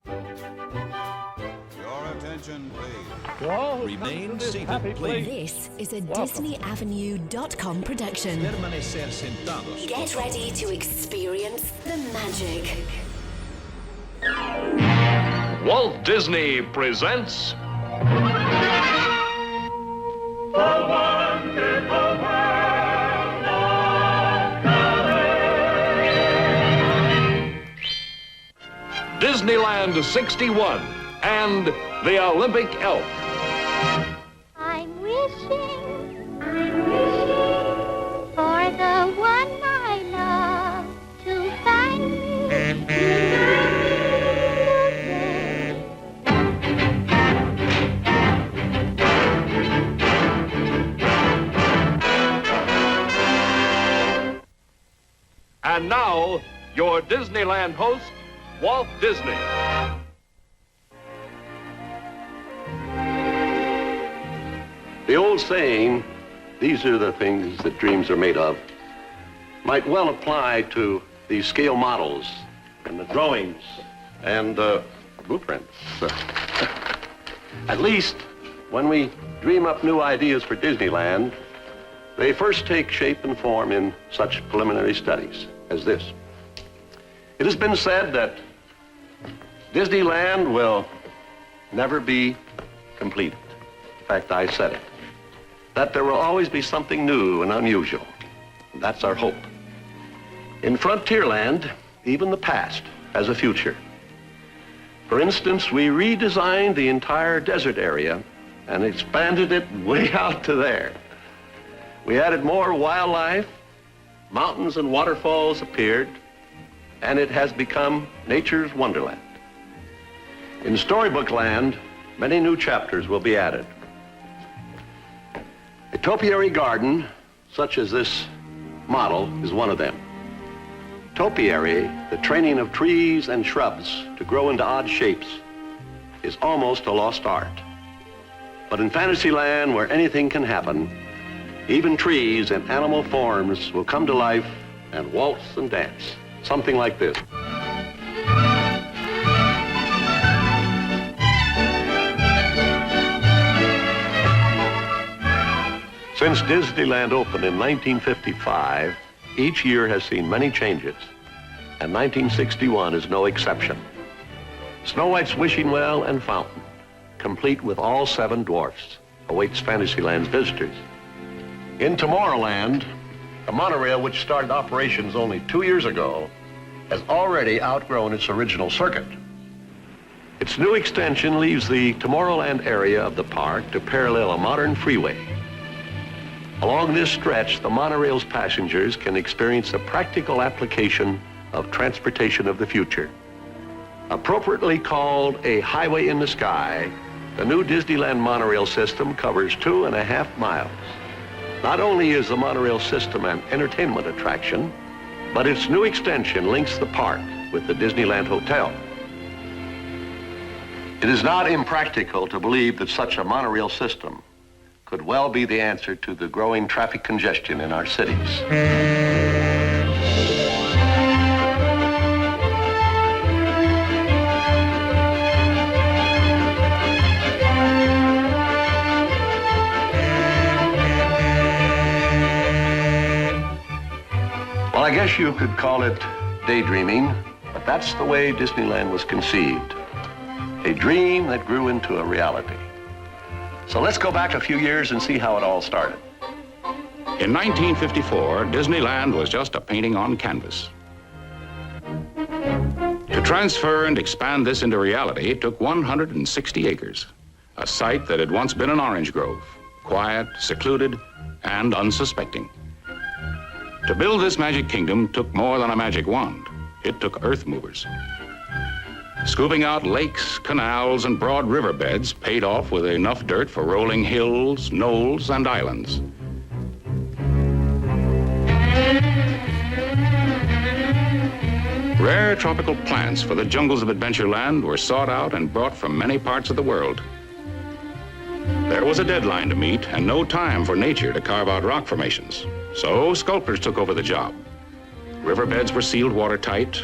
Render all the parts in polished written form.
Your attention, please. To all who Remain come to this seated, happy please. place, This is a welcome. DisneyAvenue.com production. Permanecer sentados. Get ready to experience the magic. Walt Disney presents Disneyland 61 and the Olympic Elf. I'm wishing for the one I love to find me. And now, your Disneyland host, Walt Disney. The old saying, these are the things that dreams are made of, might well apply to these scale models and the drawings and blueprints. At least, when we dream up new ideas for Disneyland, they first take shape and form in such preliminary studies as this. It has been said that Disneyland will never be completed. In fact, I said it. That there will always be something new and unusual. And that's our hope. In Frontierland, even the past has a future. For instance, we redesigned the entire desert area and expanded it way out to there. We added more wildlife, mountains and waterfalls appeared, and it has become nature's wonderland. In Storybook Land, many new chapters will be added. A topiary garden, such as this model, is one of them. Topiary, the training of trees and shrubs to grow into odd shapes, is almost a lost art. But in Fantasyland, where anything can happen, even trees and animal forms will come to life and waltz and dance. Something like this. Since Disneyland opened in 1955, each year has seen many changes, and 1961 is no exception. Snow White's wishing well and fountain, complete with all 7 dwarfs, awaits Fantasyland's visitors. In Tomorrowland, the monorail, which started operations only 2 years ago, has already outgrown its original circuit. Its new extension leaves the Tomorrowland area of the park to parallel a modern freeway. Along this stretch, the monorail's passengers can experience a practical application of transportation of the future. Appropriately called a highway in the sky, the new Disneyland monorail system covers 2.5 miles. Not only is the monorail system an entertainment attraction, but its new extension links the park with the Disneyland Hotel. It is not impractical to believe that such a monorail system could well be the answer to the growing traffic congestion in our cities. Well, I guess you could call it daydreaming, but that's the way Disneyland was conceived. A dream that grew into a reality. So let's go back a few years and see how it all started. In 1954, Disneyland was just a painting on canvas. To transfer and expand this into reality took 160 acres, a site that had once been an orange grove, quiet, secluded, and unsuspecting. To build this magic kingdom took more than a magic wand. It took earth movers. Scooping out lakes, canals, and broad riverbeds paid off with enough dirt for rolling hills, knolls, and islands. Rare tropical plants for the jungles of Adventureland were sought out and brought from many parts of the world. There was a deadline to meet and no time for nature to carve out rock formations. So sculptors took over the job. Riverbeds were sealed watertight.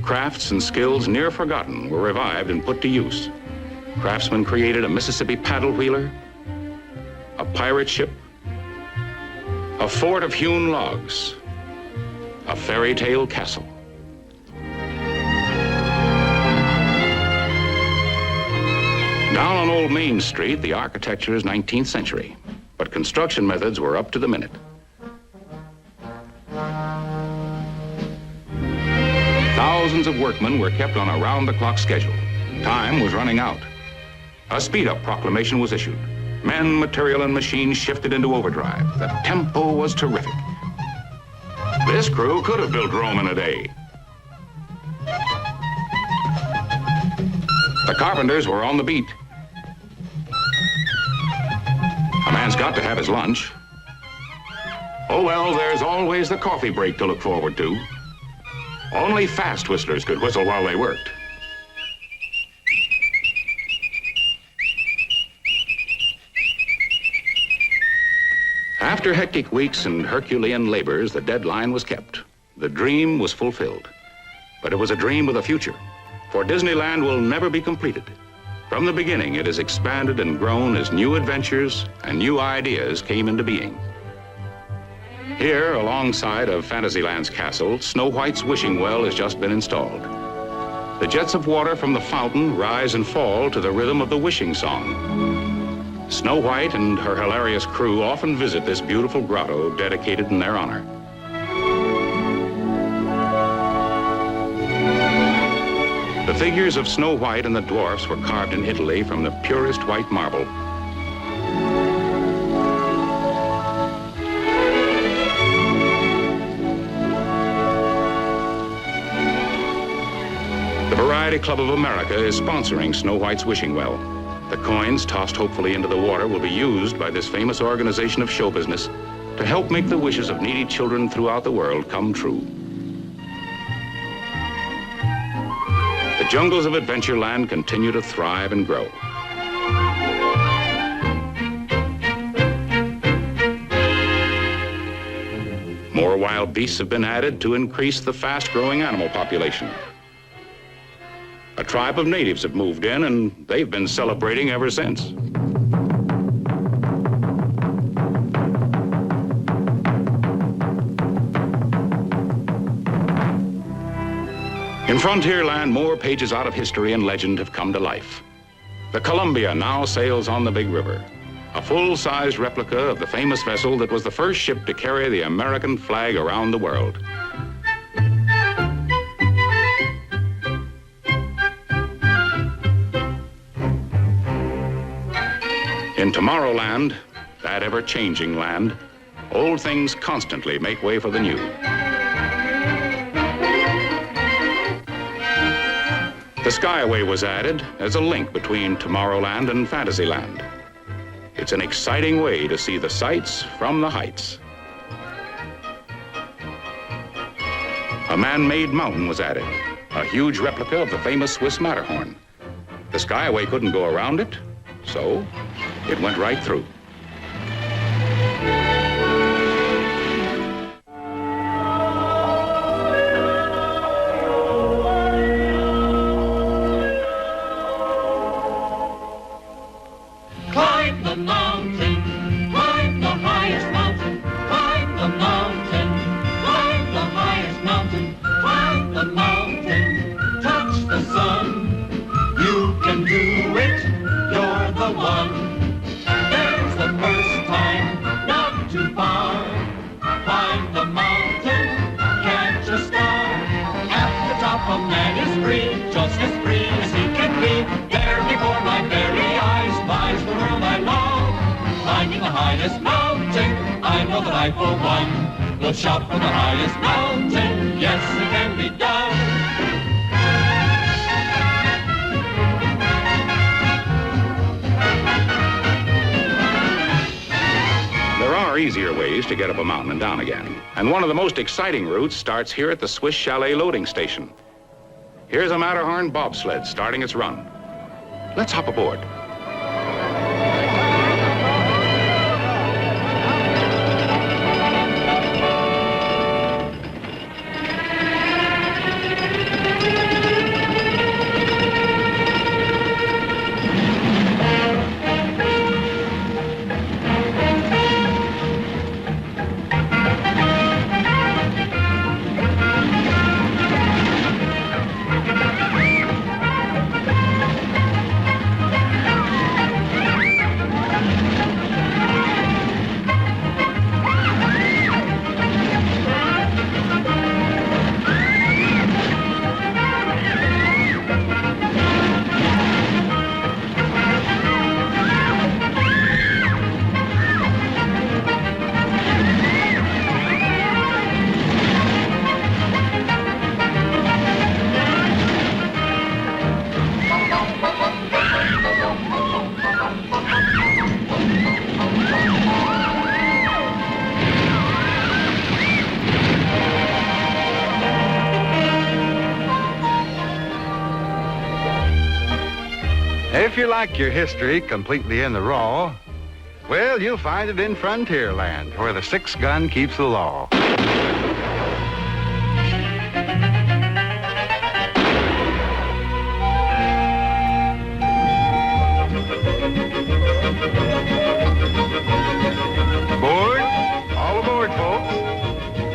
Crafts and skills near forgotten were revived and put to use. Craftsmen created a Mississippi paddle wheeler, a pirate ship, a fort of hewn logs, a fairy tale castle. Down on Old Main Street, the architecture is 19th century, but construction methods were up to the minute. Thousands of workmen were kept on a round-the-clock schedule. Time was running out. A speed-up proclamation was issued. Men, material, and machines shifted into overdrive. The tempo was terrific. This crew could have built Rome in a day. The carpenters were on the beat. A man's got to have his lunch. Oh, well, there's always the coffee break to look forward to. Only fast whistlers could whistle while they worked. After hectic weeks and Herculean labors, the deadline was kept. The dream was fulfilled. But it was a dream with a future, for Disneyland will never be completed. From the beginning, it has expanded and grown as new adventures and new ideas came into being. Here, alongside of Fantasyland's castle, Snow White's wishing well has just been installed. The jets of water from the fountain rise and fall to the rhythm of the wishing song. Snow White and her hilarious crew often visit this beautiful grotto dedicated in their honor. The figures of Snow White and the dwarfs were carved in Italy from the purest white marble. The Variety Club of America is sponsoring Snow White's wishing well. The coins tossed hopefully into the water will be used by this famous organization of show business to help make the wishes of needy children throughout the world come true. The jungles of Adventureland continue to thrive and grow. More wild beasts have been added to increase the fast-growing animal population. A tribe of natives have moved in, and they've been celebrating ever since. In Frontierland, more pages out of history and legend have come to life. The Columbia now sails on the Big River, a full-sized replica of the famous vessel that was the first ship to carry the American flag around the world. In Tomorrowland, that ever-changing land, old things constantly make way for the new. The Skyway was added as a link between Tomorrowland and Fantasyland. It's an exciting way to see the sights from the heights. A man-made mountain was added, a huge replica of the famous Swiss Matterhorn. The Skyway couldn't go around it, so it went right through. Climb the mountain, climb the highest mountain, climb the mountain, climb the highest mountain, climb the mountain, touch the sun. You can do it, you're the one. There's the first time, not too far. Climb the mountain, catch a star. At the top a man is free, just as free as he can be. There before my very eyes lies the world I love. Climbing the highest mountain, I know that I for one will shout from the highest mountain, yes, it can be done. There are easier ways to get up a mountain and down again. And one of the most exciting routes starts here at the Swiss Chalet loading station. Here's a Matterhorn bobsled starting its run. Let's hop aboard. If you like your history completely in the raw, well, you'll find it in Frontierland, where the 6-gun keeps the law. All aboard, folks.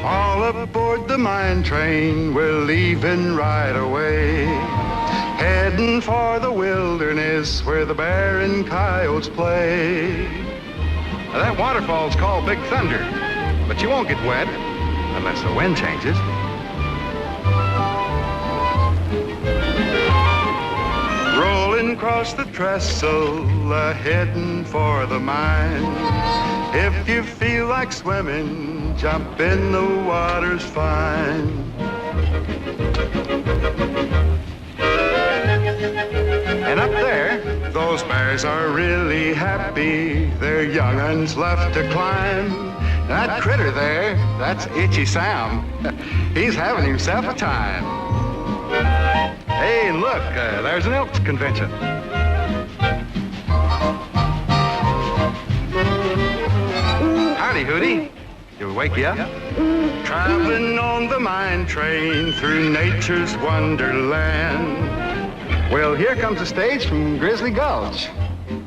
All aboard the mine train, we're leaving right away. Heading for the wilderness where the bear and coyotes play. Now, that waterfall's called Big Thunder, but you won't get wet unless the wind changes. Rolling across the trestle, heading for the mine. If you feel like swimming, jump in, the water's fine. And up there, those bears are really happy. Their young uns left to climb. That critter there, that's Itchy Sam. He's having himself a time. Hey, look, there's an Elks convention. Howdy, Hootie. Did we wake you up? Traveling on the mine train through nature's wonderland. Well, here comes the stage from Grizzly Gulch.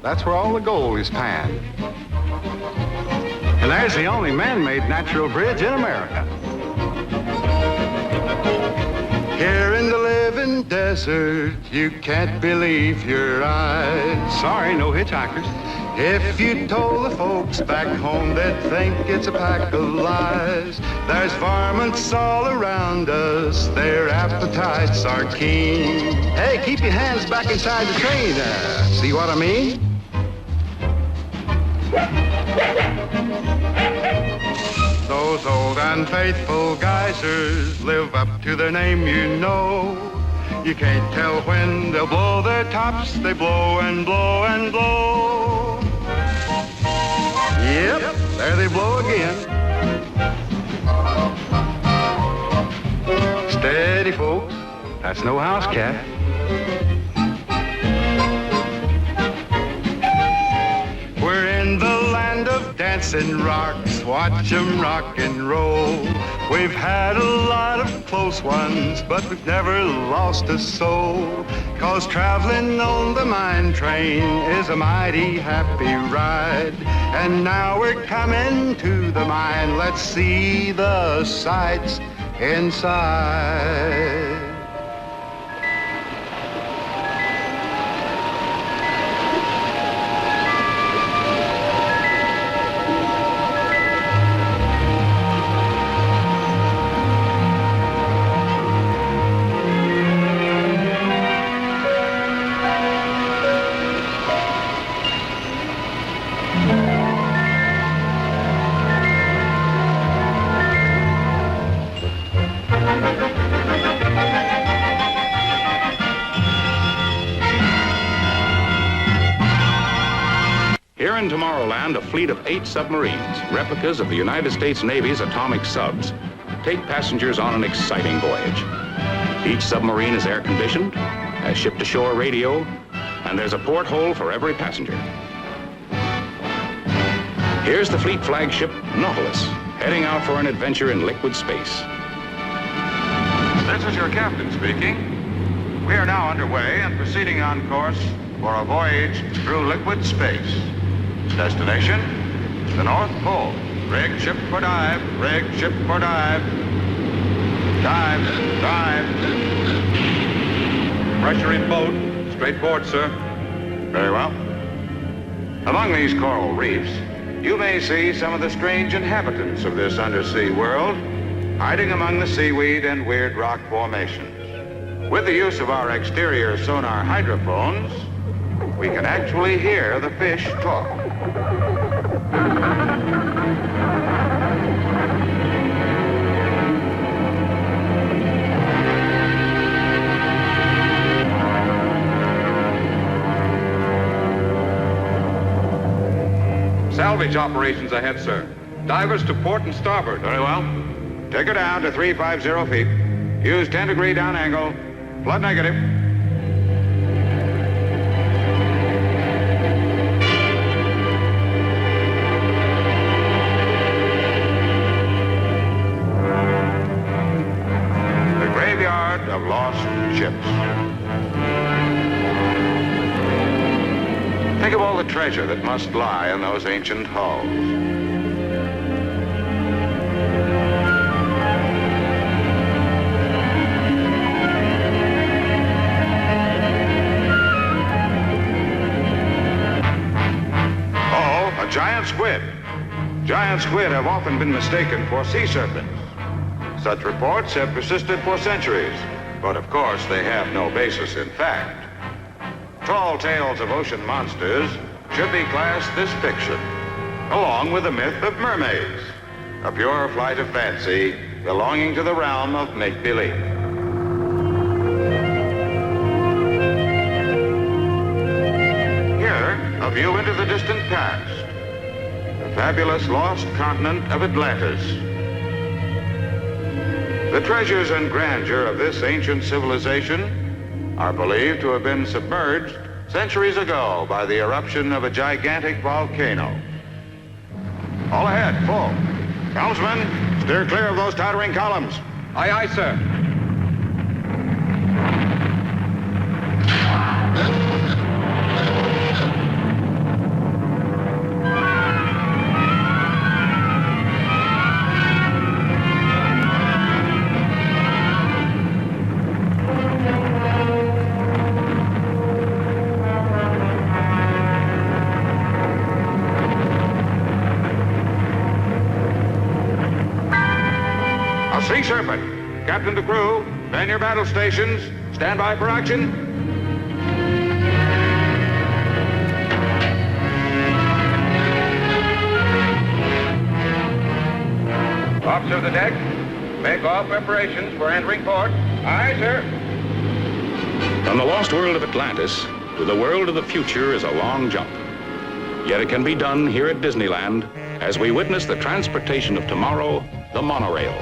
That's where all the gold is panned. And there's the only man-made natural bridge in America. Here in the living desert, you can't believe your eyes. Sorry, no hitchhikers. If you told the folks back home, they'd think it's a pack of lies. There's varmints all around us, their appetites are keen. Hey, keep your hands back inside the train. See what I mean? Those old unfaithful geysers live up to their name, you know. You can't tell when they'll blow their tops, they blow and blow and blow. Yep, there they blow again. Steady, folks. That's no house cat. We're in the land of dancing rocks. Watch 'em rock and roll. We've had a lot of close ones, but we've never lost a soul. 'Cause traveling on the mine train is a mighty happy ride. And now we're coming to the mine. Let's see the sights inside. Here in Tomorrowland, a fleet of 8 submarines, replicas of the United States Navy's atomic subs, take passengers on an exciting voyage. Each submarine is air-conditioned, has ship-to-shore radio, and there's a porthole for every passenger. Here's the fleet flagship Nautilus, heading out for an adventure in liquid space. This is your captain speaking. We are now underway and proceeding on course for a voyage through liquid space. Destination, the North Pole. Rig ship for dive, rig ship for dive. Dive, dive. Pressure in boat. Straight forward, sir. Very well. Among these coral reefs, you may see some of the strange inhabitants of this undersea world, hiding among the seaweed and weird rock formations. With the use of our exterior sonar hydrophones, we can actually hear the fish talk. Salvage operations ahead, sir. Divers to port and starboard. Very well. Take her down to 350 feet. Use 10-degree down angle. Flood negative. lost ships. Think of all the treasure that must lie in those ancient hulls. Oh, a giant squid. Giant squid have often been mistaken for sea serpents. Such reports have persisted for centuries, but of course they have no basis in fact. Tall tales of ocean monsters should be classed as fiction, along with the myth of mermaids, a pure flight of fancy belonging to the realm of make-believe. Here, a view into the distant past, the fabulous lost continent of Atlantis. The treasures and grandeur of this ancient civilization are believed to have been submerged centuries ago by the eruption of a gigantic volcano. All ahead, full. Helmsman, steer clear of those towering columns. Aye, aye, sir. Sea Serpent. Captain to crew, man your battle stations. Stand by for action. Officer of the deck, make all preparations for entering port. Aye, sir. From the lost world of Atlantis to the world of the future is a long jump. Yet it can be done here at Disneyland as we witness the transportation of tomorrow, the monorail.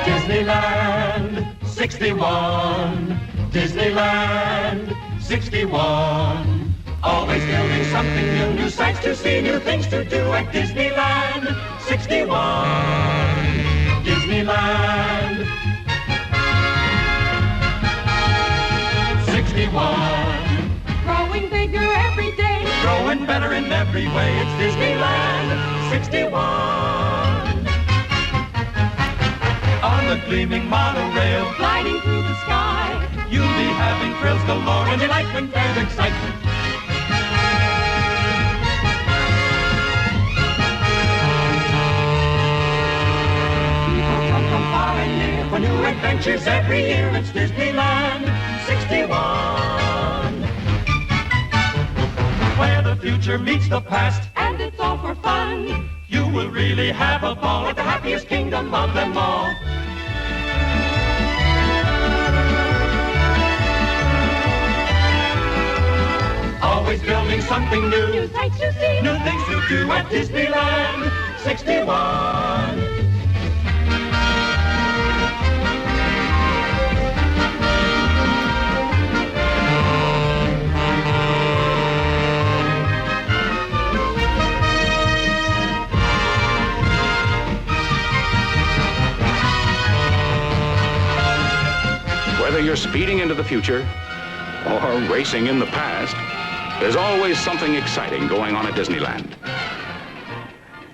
Disneyland 61, Disneyland 61. Always building something new, new sights to see, new things to do at Disneyland 61. Disneyland 61. Growing bigger every day. Growing better in every way. It's Disneyland 61. On the gleaming monorail, Gliding through the sky. you'll be having thrills galore and enlightenment and excitement. People come from far and near for new adventures every year. It's Disneyland 61, where the future meets the past, And it's all for fun. you will really have a ball at the happiest kingdom of them all. Always building something new, New sights to see. new things to do at Disneyland 61. Whether you're speeding into the future or racing in the past, there's always something exciting going on at Disneyland.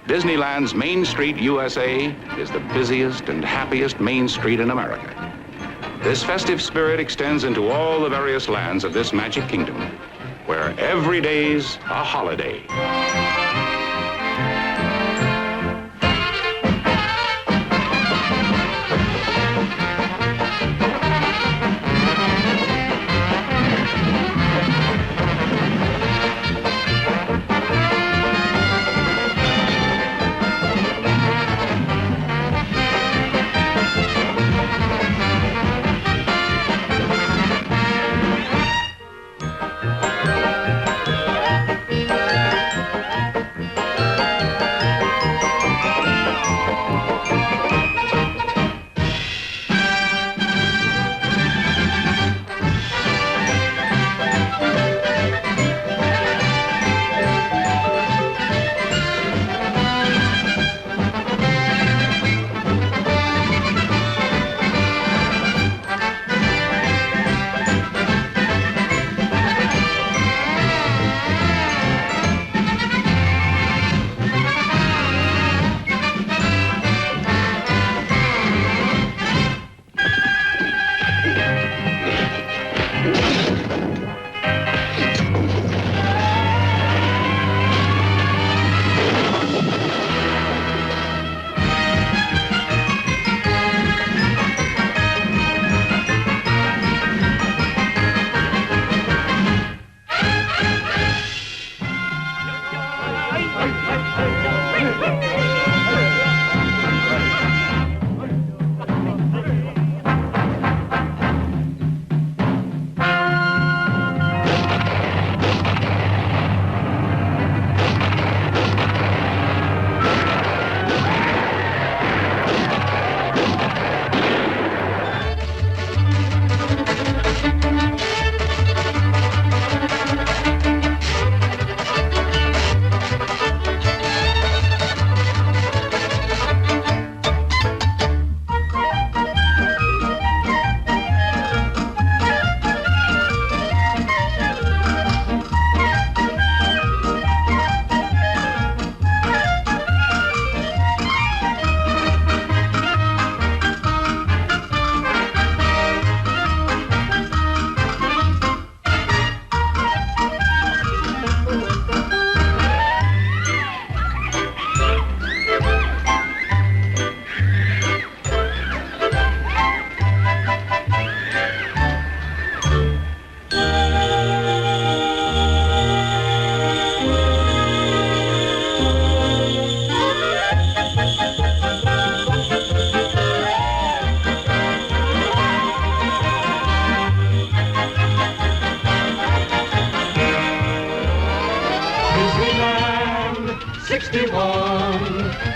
Disneyland's Main Street, USA, is the busiest and happiest main street in America. This festive spirit extends into all the various lands of this magic kingdom, where every day's a holiday.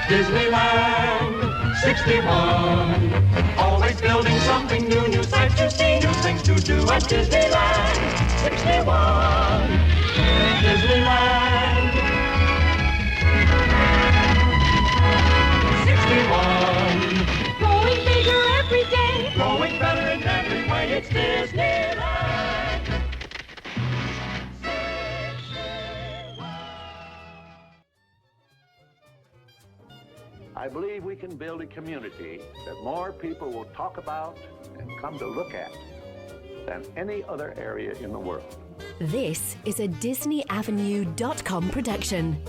Disneyland 61. Always building something new, new sights to see, new things to do at Disneyland 61. Disneyland 61. Growing bigger every day. Growing better in every way, it's Disneyland. I believe we can build a community that more people will talk about and come to look at than any other area in the world. This is a DisneyAvenue.com production.